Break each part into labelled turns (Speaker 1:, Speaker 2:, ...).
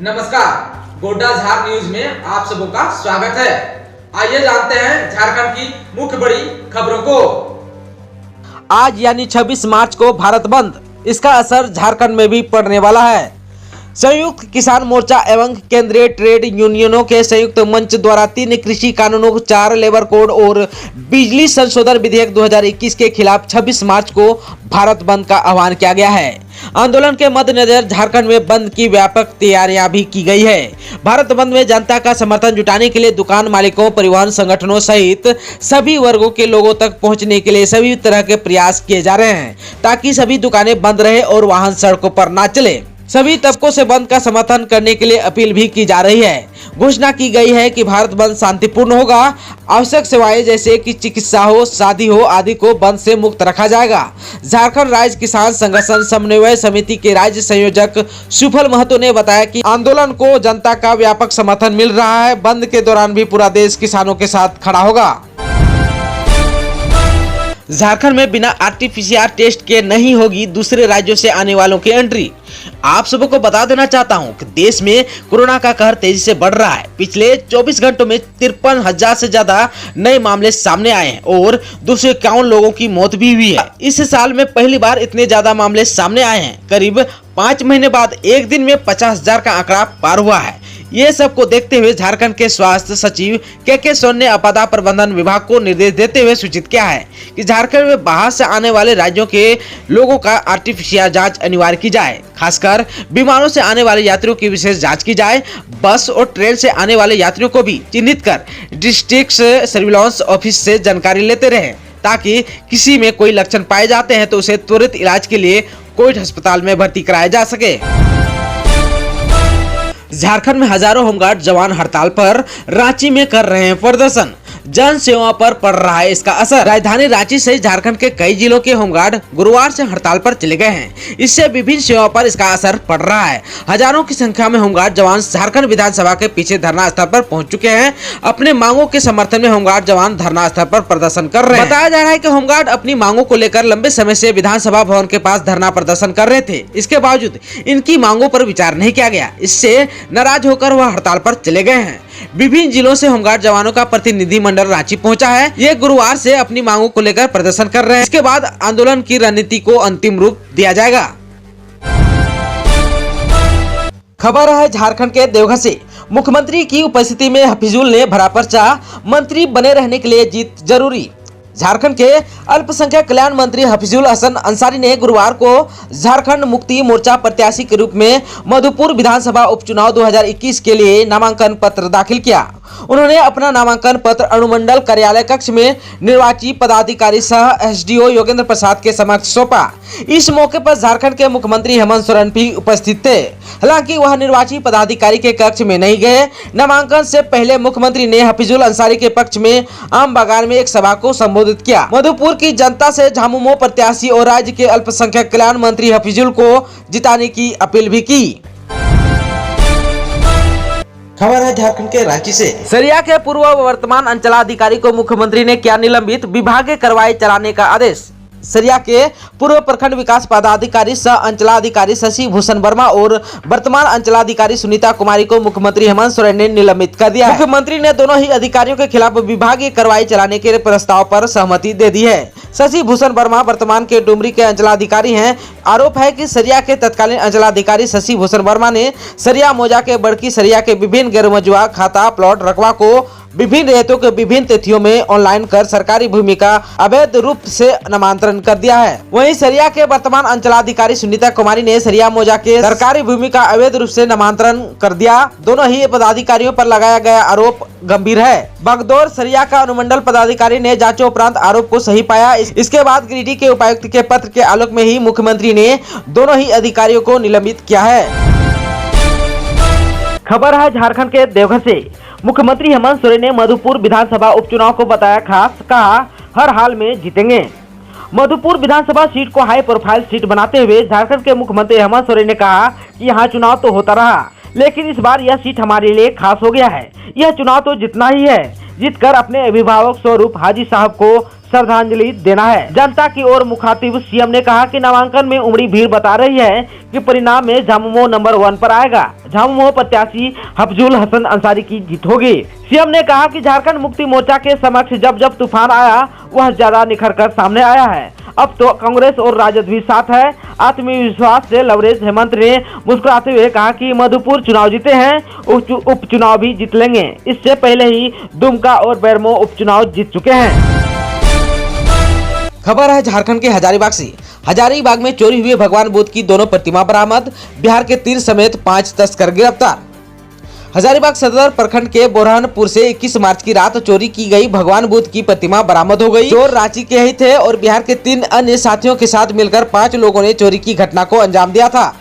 Speaker 1: नमस्कार, गोड्डा झार न्यूज में आप सबों का स्वागत है। आइए जानते हैं झारखंड की मुख्य बड़ी खबरों को। आज यानी 26 मार्च को भारत बंद, इसका असर झारखंड में भी पड़ने वाला है। संयुक्त किसान मोर्चा एवं केंद्रीय ट्रेड यूनियनों के संयुक्त मंच द्वारा 3 कृषि कानूनों, 4 लेबर कोड और बिजली संशोधन विधेयक 2021 के खिलाफ 26 मार्च को भारत बंद का आह्वान किया गया है। आंदोलन के मद्देनजर झारखंड में बंद की व्यापक तैयारियां भी की गई है। भारत बंद में जनता का समर्थन जुटाने के लिए दुकान मालिकों, परिवहन संगठनों सहित सभी वर्गों के लोगों तक पहुंचने के लिए सभी तरह के प्रयास किए जा रहे हैं, ताकि सभी दुकानें बंद रहे और वाहन सड़कों पर न चले। सभी तबकों से बंद का समर्थन करने के लिए अपील भी की जा रही है। घोषणा की गई है कि भारत बंद शांतिपूर्ण होगा। आवश्यक सेवाएं जैसे कि चिकित्सा हो, शादी हो आदि को बंद से मुक्त रखा जाएगा। झारखंड राज्य किसान संगठन समन्वय समिति के राज्य संयोजक सुफल महतो ने बताया कि आंदोलन को जनता का व्यापक समर्थन मिल रहा है। बंद के दौरान भी पूरा देश किसानों के साथ खड़ा होगा। झारखंड में बिना आरटीपीसीआर टेस्ट के नहीं होगी दूसरे राज्यों से आने वालों की एंट्री। आप सबको को बता देना चाहता हूं कि देश में कोरोना का कहर तेजी से बढ़ रहा है। पिछले 24 घंटों में 53,000 से ज्यादा नए मामले सामने आए हैं और 251 लोगों की मौत भी हुई है। इस साल में पहली बार इतने ज्यादा मामले सामने आए हैं। करीब 5 महीने बाद एक दिन में 50,000 का आंकड़ा पार हुआ है। ये सब को देखते हुए झारखंड के स्वास्थ्य सचिव के सोन ने आपदा प्रबंधन विभाग को निर्देश देते हुए सूचित किया है कि झारखंड में बाहर से आने वाले राज्यों के लोगों का आरटीपीसीआर जांच अनिवार्य की जाए। खासकर विमानों से आने वाले यात्रियों की विशेष जांच की जाए। बस और ट्रेन से आने वाले यात्रियों को भी चिन्हित कर डिस्ट्रिक्ट सर्विलांस ऑफिस से जानकारी लेते रहें, ताकि किसी में कोई लक्षण पाए जाते हैं तो उसे त्वरित इलाज के लिए कोविड अस्पताल में भर्ती कराया जा सके। झारखंड में हजारों होमगार्ड जवान हड़ताल पर रांची में कर रहे हैं प्रदर्शन। जन सेवा पर पड़ रहा है इसका असर। राजधानी रांची सहित झारखंड के कई जिलों के होमगार्ड गुरुवार से हड़ताल पर चले गए हैं। इससे विभिन्न सेवाओं पर इसका असर पड़ रहा है। हजारों की संख्या में होमगार्ड जवान झारखंड विधानसभा के पीछे धरना स्थल पर पहुंच चुके हैं। अपने मांगों के समर्थन में होमगार्ड जवान धरना स्थल पर प्रदर्शन कर रहे हैं। बताया जा रहा है कि होमगार्ड अपनी मांगों को लेकर लंबे समय से विधानसभा भवन के पास धरना प्रदर्शन कर रहे थे। इसके बावजूद इनकी मांगों पर विचार नहीं किया गया। इससे नाराज होकर वह हड़ताल पर चले गए हैं। विभिन्न जिलों से होमगार्ड जवानों का प्रतिनिधिमंडल रांची पहुंचा है। ये गुरुवार से अपनी मांगों को लेकर प्रदर्शन कर रहे हैं। इसके बाद आंदोलन की रणनीति को अंतिम रूप दिया जाएगा। खबर है झारखंड के देवघर से। मुख्यमंत्री की उपस्थिति में हफीजुल ने भरा पर्चा, मंत्री बने रहने के लिए जीत जरूरी। झारखंड के अल्पसंख्यक कल्याण मंत्री हफीजुल हसन अंसारी ने गुरुवार को झारखंड मुक्ति मोर्चा प्रत्याशी के रूप में मधुपुर विधानसभा उपचुनाव 2021 के लिए नामांकन पत्र दाखिल किया। उन्होंने अपना नामांकन पत्र अनुमंडल कार्यालय कक्ष में निर्वाची पदाधिकारी सह एसडीओ योगेंद्र प्रसाद के समक्ष सौंपा। इस मौके पर झारखंड के मुख्यमंत्री हेमंत सोरेन भी उपस्थित थे। हालांकि वह निर्वाची पदाधिकारी के कक्ष में नहीं गए। नामांकन से पहले मुख्यमंत्री ने हफीजुल अंसारी के पक्ष में आम बागान में एक सभा को संबोधित किया। मधुपुर की जनता से झामुमो प्रत्याशी और राज्य के अल्पसंख्यक कल्याण मंत्री हफीजुल को जिताने की अपील भी की। खबर है झारखंड के रांची से। सरिया के पूर्व व वर्तमान अंचलाधिकारी को मुख्यमंत्री ने किया निलंबित, विभागीय कार्रवाई चलाने का आदेश। सरिया के पूर्व प्रखंड विकास पदाधिकारी सह अंचलाधिकारी शशि भूषण वर्मा और वर्तमान अंचलाधिकारी सुनीता कुमारी को मुख्यमंत्री हेमंत सोरेन ने निलंबित कर दिया है। मुख्यमंत्री ने दोनों ही अधिकारियों के खिलाफ विभागीय कार्रवाई चलाने के प्रस्ताव पर सहमति दे दी है। शशि भूषण वर्मा वर्तमान के डुमरी के अंचलाधिकारी हैं। आरोप है कि सरिया के तत्कालीन अंचलाधिकारी शशि भूषण वर्मा ने सरिया मौजा के बड़की सरिया के विभिन्न गैरमजुआ खाता प्लॉट रकबा को विभिन्न रेतों के विभिन्न तिथियों में ऑनलाइन कर सरकारी भूमि का अवैध रूप से नामांतरण कर दिया है। वहीं सरिया के वर्तमान अंचलाधिकारी सुनीता कुमारी ने सरिया मौजा के सरकारी भूमि का अवैध रूप से नामांतरण कर दिया। दोनों ही पदाधिकारियों पर लगाया गया आरोप गंभीर है। बगदौर सरिया का अनुमंडल पदाधिकारी ने जांचों उपरांत आरोप को सही पाया। इसके बाद गिरिडीह के उपायुक्त के पत्र के आलोक में ही मुख्यमंत्री ने दोनों ही अधिकारियों को निलंबित किया है। खबर है झारखंड के देवघर से। मुख्यमंत्री हेमंत सोरेन ने मधुपुर विधानसभा उपचुनाव को बताया खास, कहा हर हाल में जीतेंगे। मधुपुर विधानसभा सीट को हाई प्रोफाइल सीट बनाते हुए झारखंड के मुख्यमंत्री हेमंत सोरेन ने कहा कि यहाँ चुनाव तो होता रहा, लेकिन इस बार यह सीट हमारे लिए खास हो गया है। यह चुनाव तो जीतना ही है। जीतकर अपने अभिभावक स्वरूप हाजी साहब को
Speaker 2: श्रद्धांजलि देना है। जनता की ओर मुखातिब सीएम ने कहा कि नामांकन में उमड़ी भीड़ बता रही है कि परिणाम में झामुमो नंबर 1 पर आएगा। झामुमो प्रत्याशी हफजुल हसन अंसारी की जीत होगी। सीएम ने कहा कि झारखंड मुक्ति मोर्चा के समक्ष जब तूफान आया वह ज्यादा निखर कर सामने आया है। अब तो कांग्रेस और राजद भी साथ है। आत्मविश्वास से लवरेज हेमंत ने मुस्कुराते हुए कहा कि मधुपुर चुनाव जीते हैं, उपचुनाव भी जीत लेंगे। इससे पहले ही दुमका और बेरमो उपचुनाव जीत चुके हैं।
Speaker 1: खबर है झारखंड के हजारीबाग से। हजारीबाग में चोरी हुए भगवान बुद्ध की दोनों प्रतिमा बरामद। बिहार के 3 समेत 5 तस्कर गिरफ्तार। हजारीबाग सदर प्रखंड के बोरहनपुर से 21 मार्च की रात चोरी की गई भगवान बुद्ध की प्रतिमा बरामद हो गई। चोर रांची के ही थे और बिहार के 3 अन्य साथियों के साथ मिलकर 5 लोगों ने चोरी की घटना को अंजाम दिया था।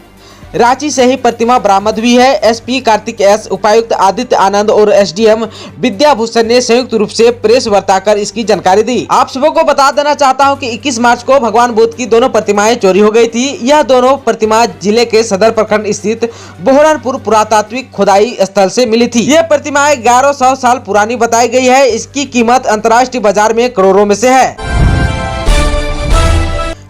Speaker 1: रांची से ही प्रतिमा बरामद हुई है। एसपी कार्तिक एस, उपायुक्त आदित्य आनंद और एसडीएम विद्याभूषण ने संयुक्त रूप से प्रेस वार्ता कर इसकी जानकारी दी। आप सबको बता देना चाहता हूं कि 21 मार्च को भगवान बुद्ध की दोनों प्रतिमाएं चोरी हो गई थी। यह दोनों प्रतिमा जिले के सदर प्रखंड स्थित बोहरनपुर पुरातात्विक खुदाई स्थल से मिली थी। ये प्रतिमाएं 1100 साल पुरानी बताई गई है। इसकी कीमत अंतर्राष्ट्रीय बाजार में करोड़ों में से है।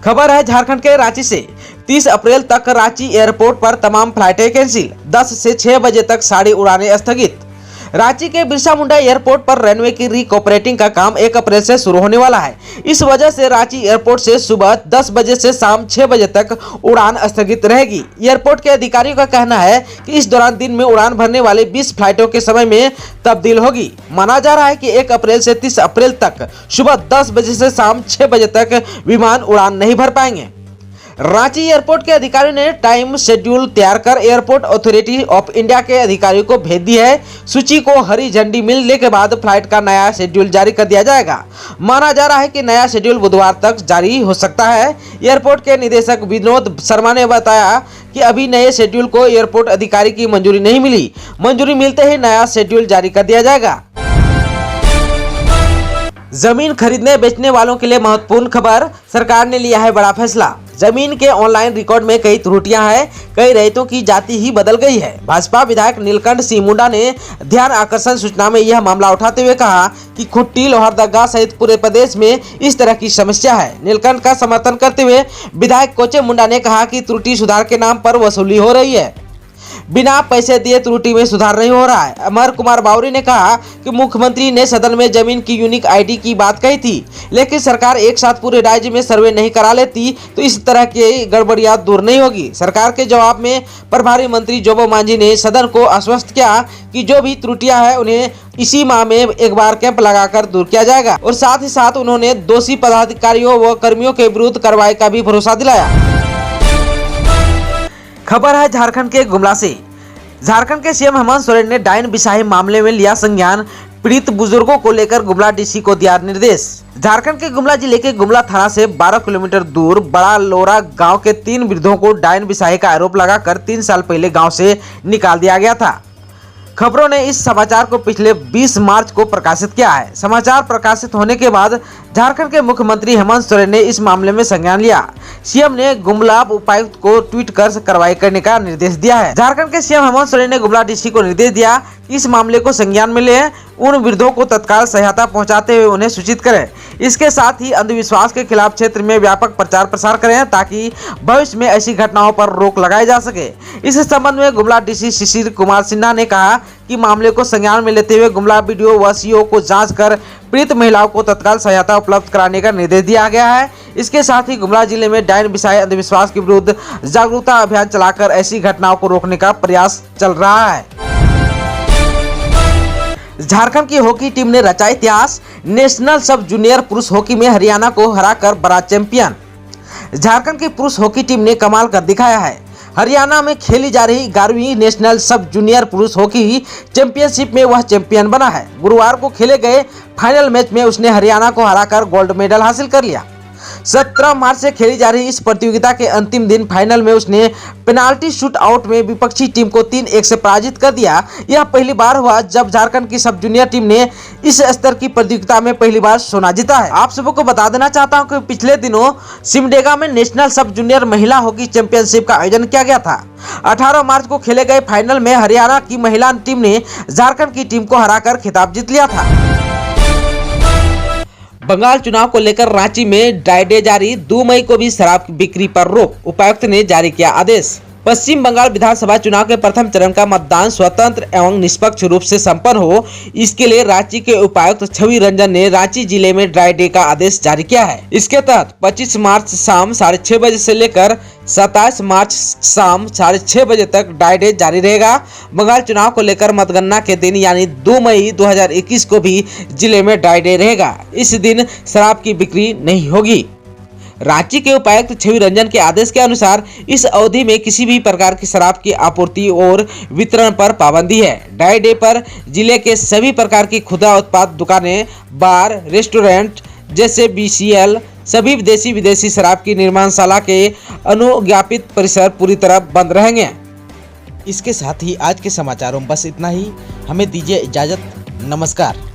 Speaker 1: खबर है झारखंड के रांची से। 30 अप्रैल तक रांची एयरपोर्ट पर तमाम फ्लाइटें कैंसिल। 10 से 6 बजे तक सारी उड़ानें स्थगित। रांची के बिरसा मुंडा एयरपोर्ट पर रनवे की रिकॉपरेटिंग का काम 1 अप्रैल से शुरू होने वाला है। इस वजह से रांची एयरपोर्ट से सुबह 10 बजे से शाम 6 बजे तक उड़ान स्थगित रहेगी। एयरपोर्ट के अधिकारियों का कहना है कि इस दौरान दिन में उड़ान भरने वाले 20 फ्लाइटों के समय में तब्दील होगी। माना जा रहा है कि 1 अप्रैल से 30 अप्रैल तक सुबह 10 बजे से शाम 6 बजे तक विमान उड़ान नहीं भर पाएंगे। रांची एयरपोर्ट के अधिकारियों ने टाइम शेड्यूल तैयार कर एयरपोर्ट अथॉरिटी ऑफ इंडिया के अधिकारियों को भेज दी है। सूची को हरी झंडी मिलने के बाद फ्लाइट का नया शेड्यूल जारी कर दिया जाएगा। माना जा रहा है कि नया शेड्यूल बुधवार तक जारी हो सकता है। एयरपोर्ट के निदेशक विनोद शर्मा ने बताया कि अभी नए शेड्यूल को एयरपोर्ट अधिकारी की मंजूरी नहीं मिली। मंजूरी मिलते ही नया शेड्यूल जारी कर दिया जाएगा। जमीन खरीदने बेचने वालों के लिए महत्वपूर्ण खबर। सरकार ने लिया है बड़ा फैसला। जमीन के ऑनलाइन रिकॉर्ड में कई त्रुटियां हैं। कई रैयतों की जाति ही बदल गई है। भाजपा विधायक नीलकंठ सिंह मुंडा ने ध्यान आकर्षण सूचना में यह मामला उठाते हुए कहा कि खुट्टी, लोहरदगा सहित पूरे प्रदेश में इस तरह की समस्या है। नीलकंठ का समर्थन करते हुए विधायक कोचे मुंडा ने कहा कि त्रुटि सुधार के नाम पर वसूली हो रही है। बिना पैसे दिए त्रुटि में सुधार नहीं हो रहा है। अमर कुमार बावरी ने कहा कि मुख्यमंत्री ने सदन में जमीन की यूनिक आईडी की बात कही थी, लेकिन सरकार एक साथ पूरे राज्य में सर्वे नहीं करा लेती तो इस तरह की गड़बड़ियां दूर नहीं होगी। सरकार के जवाब में प्रभारी मंत्री जोबो मांझी ने सदन को आश्वस्त किया कि जो भी त्रुटियां हैं उन्हें इसी माह में एक बार कैंप लगाकर दूर किया जाएगा और साथ ही साथ उन्होंने दोषी पदाधिकारियों व कर्मियों के विरुद्ध कार्रवाई का भी भरोसा दिलाया। खबर है झारखंड के गुमला से। झारखंड के सीएम हेमंत सोरेन ने डायन बिसाही मामले में लिया संज्ञान। पीड़ित बुजुर्गों को लेकर गुमला डीसी को दिया निर्देश। झारखंड के गुमला जिले के गुमला थाना से 12 किलोमीटर दूर बड़ा लोरा गांव के 3 वृद्धों को डायन बिसाही का आरोप लगाकर 3 साल पहले गांव से निकाल दिया गया था। खबरों ने इस समाचार को पिछले 20 मार्च को प्रकाशित किया है। समाचार प्रकाशित होने के बाद झारखंड के मुख्यमंत्री हेमंत सोरेन ने इस मामले में संज्ञान लिया। सीएम ने गुमला उपायुक्त को ट्वीट कर कार्रवाई करने का निर्देश दिया है। झारखंड के सीएम हेमंत सोरेन ने गुमला डीसी को निर्देश दिया कि इस मामले को संज्ञान में लें, उन वृद्धों को तत्काल सहायता पहुंचाते हुए उन्हें सूचित करें। इसके साथ ही अंधविश्वास के खिलाफ क्षेत्र में व्यापक प्रचार प्रसार करें ताकि भविष्य में ऐसी घटनाओं पर रोक लगाई जा सके। इस संबंध में गुमला डीसी शिशिर कुमार सिन्हा ने कहा कि मामले को संज्ञान में लेते हुए गुमला बीडीओ व सीओ को जांच कर पीड़ित महिलाओं को तत्काल सहायता उपलब्ध कराने का निर्देश दिया गया है। इसके साथ ही गुमला जिले में डायन बिसाही अंधविश्वास के विरुद्ध जागरूकता अभियान चलाकर ऐसी घटनाओं को रोकने का प्रयास चल रहा है। झारखंड की हॉकी टीम ने रचा इतिहास। नेशनल सब जूनियर पुरुष हॉकी में हरियाणा को हराकर बना चैंपियन। झारखंड की पुरुष हॉकी टीम ने कमाल कर दिखाया है। हरियाणा में खेली जा रही 11वीं नेशनल सब जूनियर पुरुष हॉकी चैंपियनशिप में वह चैंपियन बना है। गुरुवार को खेले गए फाइनल मैच में उसने हरियाणा को हराकर गोल्ड मेडल हासिल कर लिया। 17 मार्च से खेली जा रही इस प्रतियोगिता के अंतिम दिन फाइनल में उसने पेनाल्टी शूट आउट में विपक्षी टीम को 3-1 से पराजित कर दिया। यह पहली बार हुआ जब झारखंड की सब जूनियर टीम ने इस स्तर की प्रतियोगिता में पहली बार सोना जीता है। आप सबको बता देना चाहता हूं कि पिछले दिनों सिमडेगा में नेशनल सब जूनियर महिला हॉकी चैंपियनशिप का आयोजन किया गया था। 18 मार्च को खेले गए फाइनल में हरियाणा की महिला टीम ने झारखंड की टीम को हराकर खिताब जीत लिया था। बंगाल चुनाव को लेकर रांची में ड्राई डे जारी, 2 मई को भी शराब की बिक्री पर रोक, उपायुक्त ने जारी किया आदेश। पश्चिम बंगाल विधानसभा चुनाव के प्रथम चरण का मतदान स्वतंत्र एवं निष्पक्ष रूप से संपन्न हो, इसके लिए रांची के उपायुक्त छवि रंजन ने रांची जिले में ड्राई डे का आदेश जारी किया है। इसके तहत 25 मार्च शाम 6:30 बजे से लेकर 27 मार्च शाम 6:30 बजे तक ड्राई डे जारी रहेगा। बंगाल चुनाव को लेकर मतगणना के दिन यानी 2 मई 2021 को भी जिले में ड्राई डे रहेगा। इस दिन शराब की बिक्री नहीं होगी। रांची के उपायुक्त छवि रंजन के आदेश के अनुसार इस अवधि में किसी भी प्रकार की शराब की आपूर्ति और वितरण पर पाबंदी है। ड्राई डे पर जिले के सभी प्रकार की खुदरा उत्पाद दुकानें, बार, रेस्टोरेंट जैसे BCL, सभी देशी विदेशी शराब की निर्माणशाला के अनुज्ञापित परिसर पूरी तरह बंद रहेंगे। इसके साथ ही आज के समाचारों में बस इतना ही। हमें दीजिए इजाजत। नमस्कार।